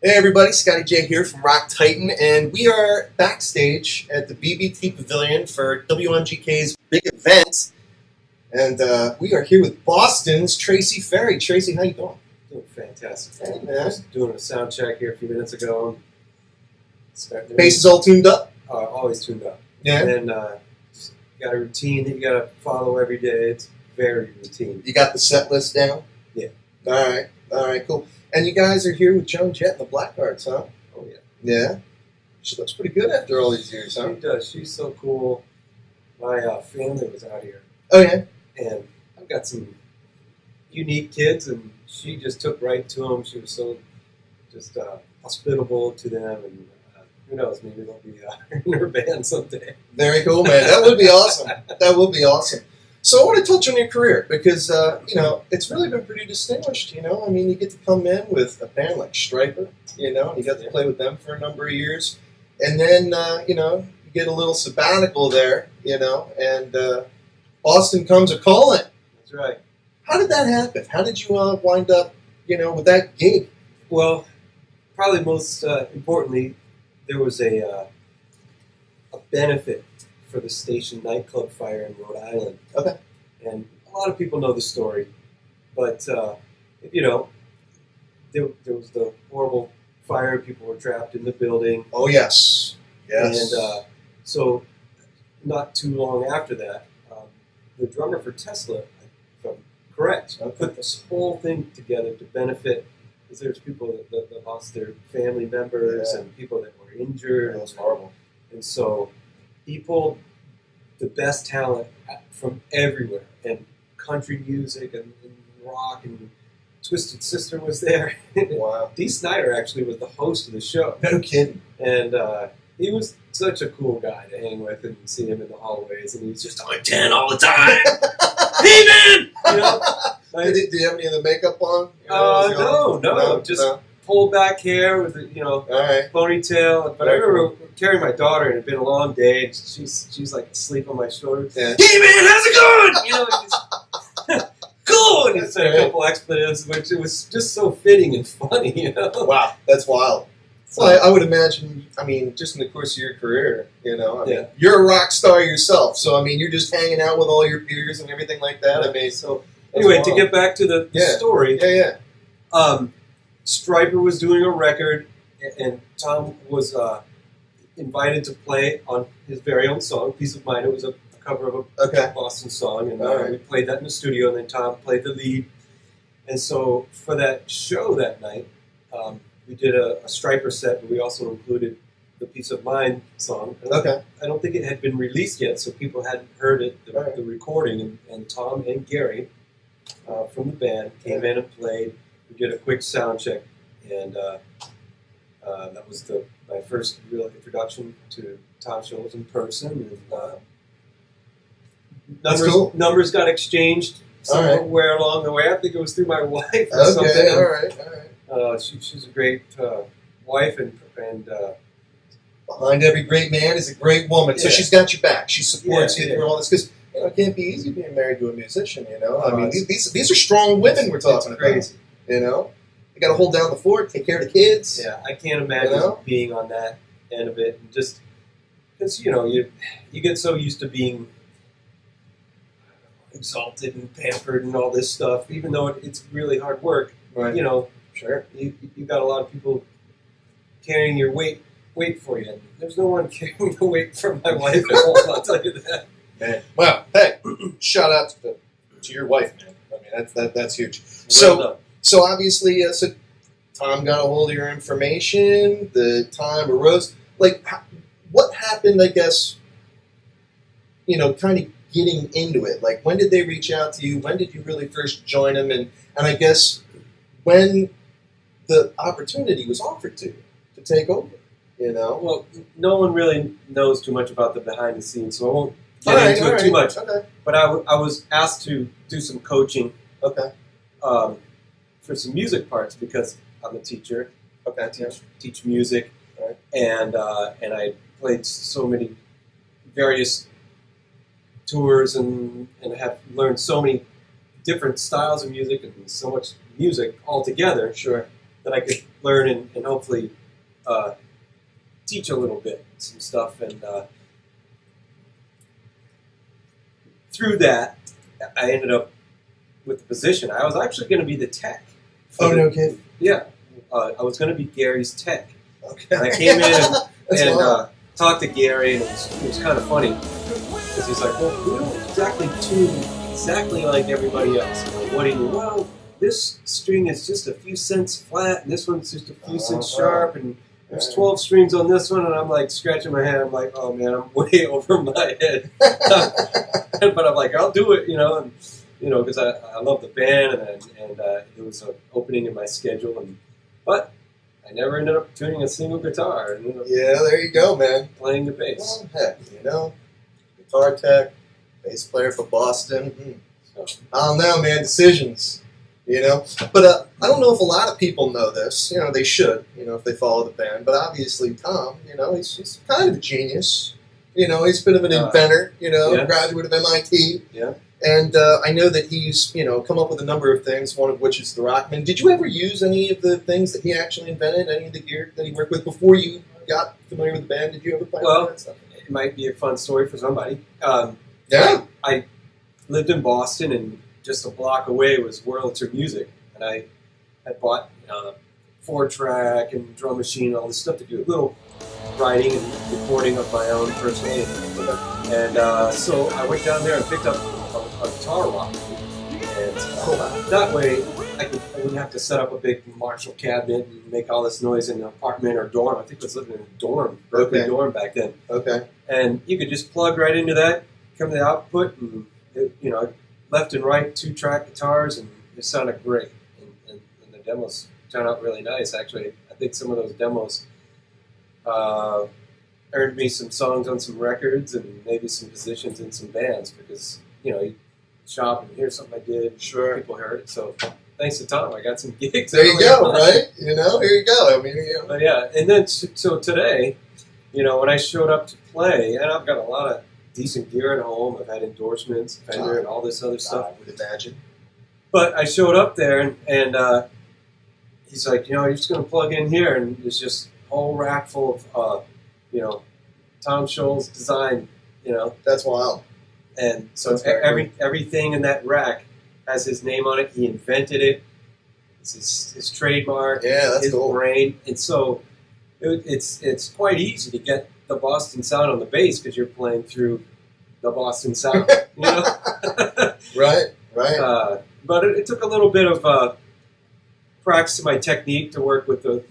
Hey everybody, Scotty J here from Rock Titan, and we are backstage at the BB&T Pavillion for WMGK's big event. And we are here with Boston's Tracy Ferrie. Tracy, how you doing? Doing fantastic. Hey, man. Just doing a sound check here a few minutes ago. Bass is all tuned up? Always tuned up. Yeah. And just got a routine that you got to follow every day. It's very routine. You got the set list down? Yeah. All right, cool. And you guys are here with Joan Jett and the Blackhearts, huh? Oh, yeah. Yeah? She looks pretty good after all these years, huh? She does. She's so cool. My family was out here. Oh, yeah? And I've got some unique kids, and she just took right to them. She was so just hospitable to them, and who knows, maybe they'll be in her band someday. Very cool, man. That would be awesome. That would be awesome. So I want to touch on your career because, it's really been pretty distinguished, I mean, you get to come in with a band like Stryper, and you got to play with them for a number of years. And then, you get a little sabbatical there, and Boston comes a-calling. That's right. How did that happen? How did you wind up, with that gig? Well, probably most importantly, there was a benefit for the station nightclub fire in Rhode Island. Okay. And a lot of people know the story, but there was the horrible fire. People were trapped in the building. Oh, yes. Yes. And so not too long after that, the drummer for Tesla, if I'm correct, put this whole thing together to benefit, because there's people that lost their family members and people that were injured. That was horrible. And so he pulled the best talent from everywhere, and country music and rock, and Twisted Sister was there. Wow. Dee Snider actually was the host of the show. No kidding. And he was such a cool guy to hang with and see him in the hallways, and he was just on 10 all the time. Hey, man! Did you have any of the makeup on? No. Just pulled back hair with ponytail. But I remember carrying my daughter, and it had been a long day, and she's like asleep on my shoulder. Yeah. Hey, man, how's it going? Cool! And he said a couple expletives, which it was just so fitting and funny, Wow, that's wild. Well, I would imagine, just in the course of your career, you're a rock star yourself, so, you're just hanging out with all your peers and everything like that. So, anyway, to get back to the story, Stryper was doing a record, and Tom was invited to play on his very own song, Peace of Mind. It was a cover of a Boston song, and we played that in the studio, and then Tom played the lead. And so for that show that night, we did a Stryper set, but we also included the Peace of Mind song. I don't think it had been released yet, so people hadn't heard it, the recording, and Tom and Gary from the band came in and played. We did a quick sound check, and that was my first real introduction to Tom Scholz in person. And numbers got exchanged somewhere along the way. I think it was through my wife or something. All right. She's a great wife, and behind every great man is a great woman. So she's got your back. She supports you through all this, because it can't be easy being married to a musician. These are strong women we're talking about. You got to hold down the fort, take care of the kids. Yeah, I can't imagine being on that end of it, and just because you get so used to being exalted and pampered and all this stuff, even though it's really hard work. Right. Sure. You got a lot of people carrying your weight for you. And there's no one carrying the weight for my wife at home, I'll tell you that. Man. Well, hey, shout out to your wife, man. That's huge. Well so obviously, Tom got a hold of your information. The time arose. Like, what happened? I guess, kind of getting into it. Like, when did they reach out to you? When did you really first join them? And I guess when the opportunity was offered to take over, Well, no one really knows too much about the behind the scenes, so I won't get into it too much. Okay. But I was asked to do some coaching. Okay. For some music parts, because I'm a teacher. Okay. Teach music, right. And I played so many various tours and have learned so many different styles of music and so much music all together. Sure. That I could learn and hopefully teach a little bit, some stuff. And through that, I ended up with the position. I was actually going to be the tech. No kidding. Yeah. I was going to be Gary's tech. Okay. And I came in and talked to Gary, and it was kind of funny. Because he's like, well, we don't exactly tune exactly like everybody else. I'm like, what do you mean? Well, this string is just a few cents flat, and this one's just a few cents sharp, and there's 12 strings on this one, and I'm like scratching my head. I'm like, oh man, I'm way over my head. But I'm like, I'll do it, because I love the band, and it was an opening in my schedule, but I never ended up tuning a single guitar. Yeah, there you go, man. Playing the bass. Well, heck, guitar tech, bass player for Boston. So. I don't know, man. Decisions. But I don't know if a lot of people know this. They should, if they follow the band. But obviously, Tom, he's kind of a genius. He's a bit of an inventor, yeah. Graduate of MIT. Yeah. And I know that he's, come up with a number of things, one of which is the Rockman. Did you ever use any of the things that he actually invented, any of the gear that he worked with before you got familiar with the band? Did you ever play with that stuff? It might be a fun story for somebody. Yeah. I lived in Boston, and just a block away was Wurlitzer Music, and I had bought 4-track and drum machine and all this stuff to do a little writing and recording of my own personally. And so I went down there and picked up a guitar rock, and that way I wouldn't have to set up a big Marshall cabinet and make all this noise in an apartment or dorm. I think I was living in a dorm, Berkeley dorm back then. Okay. And you could just plug right into that, come to the output, and left and right 2-track guitars, and it sounded great. And the demos turned out really nice. Actually, I think some of those demos earned me some songs on some records and maybe some positions in some bands, because you shop and hear something I did. Sure. People heard it. So thanks to Tom, I got some gigs. There you go, right? Here you go. I mean, But yeah, and then so today, when I showed up to play, and I've got a lot of decent gear at home. I've had endorsements, Fender, and all this other stuff. I would imagine. But I showed up there, and he's like, you're just going to plug in here, and there's just a whole rack full of, Tom Scholz design, That's wild. And so everything in that rack has his name on it. He invented it. It's his trademark. Yeah, that's his cool. brain. And so it's quite easy to get the Boston sound on the bass because you're playing through the Boston sound. Right. But it took a little bit of practice to my technique to work with the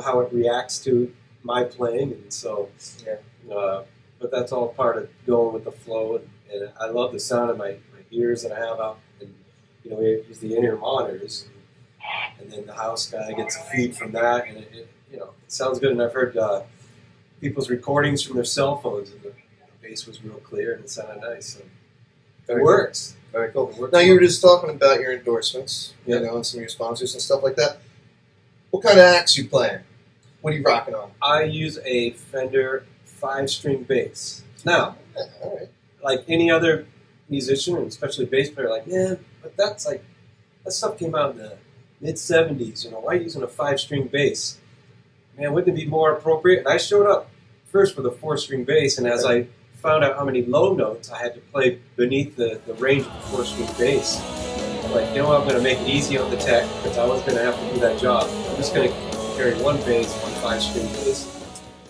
how it reacts to my playing, and so but that's all part of going with the flow. And I love the sound of my ears that I have out, and we use the in-ear monitors, and then the house guy gets a feed from that, and it sounds good. And I've heard people's recordings from their cell phones, and the bass was real clear and it sounded nice. So it works. Very cool. Now, you were just talking about your endorsements, Yeah. And some of your sponsors and stuff like that. What kind of acts you playing? What are you rocking on? I use a Fender 5-string bass. Now, All right. like any other musician, and especially bass player, but that stuff came out in the mid-'70s. Why are you using a 5-string bass? Man, wouldn't it be more appropriate? And I showed up first with a 4-string bass, and as I found out how many low notes I had to play beneath the range of the 4-string bass, I'm like, I'm going to make it easy on the tech, because I was going to have to do that job. I'm just going to carry one bass, one 5-string bass.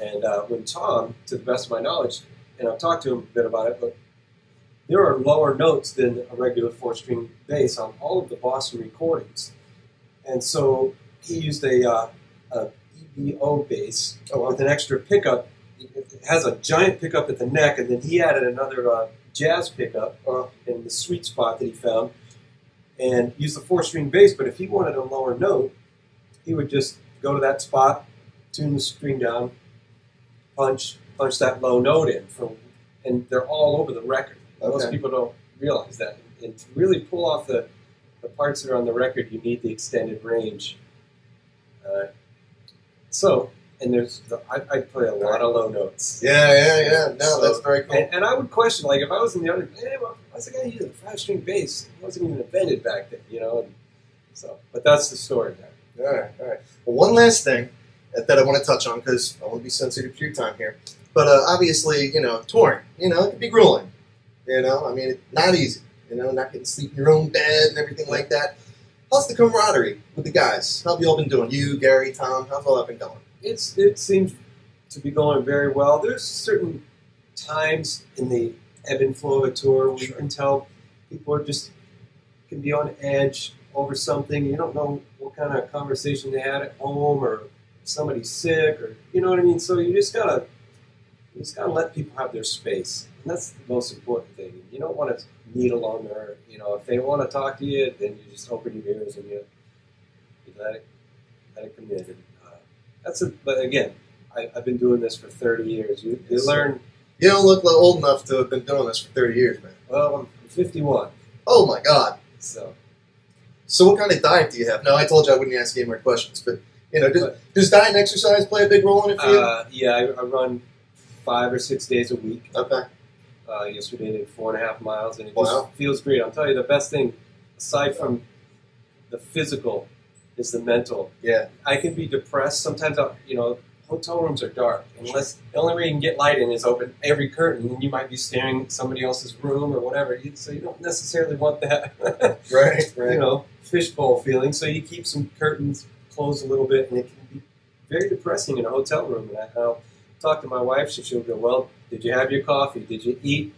And when Tom, to the best of my knowledge, and I've talked to him a bit about it, but there are lower notes than a regular 4-string bass on all of the Boston recordings. And so he used a EBO bass with an extra pickup. It has a giant pickup at the neck, and then he added another jazz pickup in the sweet spot that he found, and used the 4-string bass. But if he wanted a lower note, he would just go to that spot, tune the string down, punch that low note in, and they're all over the record. Okay. Most people don't realize that. And to really pull off the parts that are on the record, you need the extended range. I play a lot of low notes. Yeah. No, that's very cool. And I would question, if I was in the other, why's the guy using a 5-string bass? It wasn't even invented back then, And so, but that's the story there. All right. Well, one last thing that I want to touch on, because I want to be sensitive to your time here. But obviously, touring, it can be grueling. I mean, it's not easy. Not getting to sleep in your own bed and everything like that. How's the camaraderie with the guys? How have you all been doing? You, Gary, Tom, how's all that been going? It seems to be going very well. There's certain times in the ebb and flow of a tour where you can tell people can be on edge over something. You don't know what kind of conversation they had at home, or if somebody's sick, or you know what I mean. So you just gotta let people have their space, and that's the most important thing. You don't want to needle on there. If they want to talk to you, then you just open your ears and you let it come in. And, but again, I've been doing this for 30 years. You learn. You don't look old enough to have been doing this for 30 years, man. Well, I'm 51. Oh my God. So what kind of diet do you have? No, I told you I wouldn't ask you any more questions, but does diet and exercise play a big role in it for you? Yeah, I run 5 or 6 days a week. Okay. Yesterday I did 4.5 miles, and it just feels great. I'll tell you, the best thing, aside from the physical, is the mental. Yeah. I can be depressed. Sometimes, hotel rooms are dark. Unless the only way you can get light in is open every curtain, and you might be staring at somebody else's room or whatever. So you don't necessarily want that. Right. Fishbowl feeling. So you keep some curtains closed a little bit, and it can be very depressing in a hotel room. And I'll talk to my wife. She'll go, "Well, did you have your coffee? Did you eat?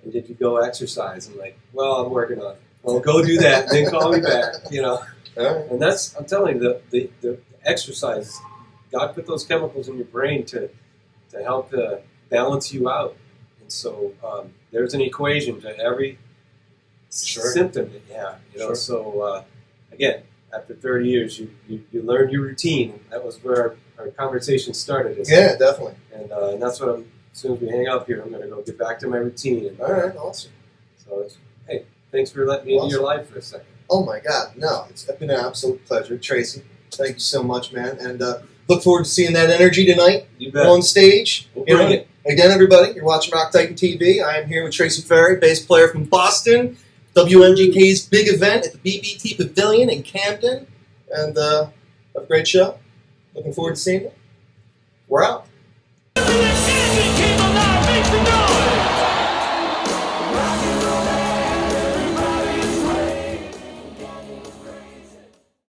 And did you go exercise?" I'm like, "Well, I'm working on it." Well, go do that, and then call me back. Right. And I'm telling you, the exercise. God put those chemicals in your brain to help to balance you out. And so there's an equation to every symptom that you have. Sure. So again, after 30 years, you learn your routine. That was where our conversation started. Yeah, definitely. And that's what as soon as we hang up here, I'm going to go get back to my routine. And, all right, awesome. So hey, thanks for letting me into your life for a second. Oh my God, no, it's been an absolute pleasure, Tracy. Thank you so much, man. And look forward to seeing that energy tonight on stage. We'll bring it. Again, everybody, you're watching Rock Titan TV. I am here with Tracy Ferrie, bass player from Boston, WMGK's big event at the BB&T Pavillion in Camden. And have a great show. Looking forward to seeing you. We're out.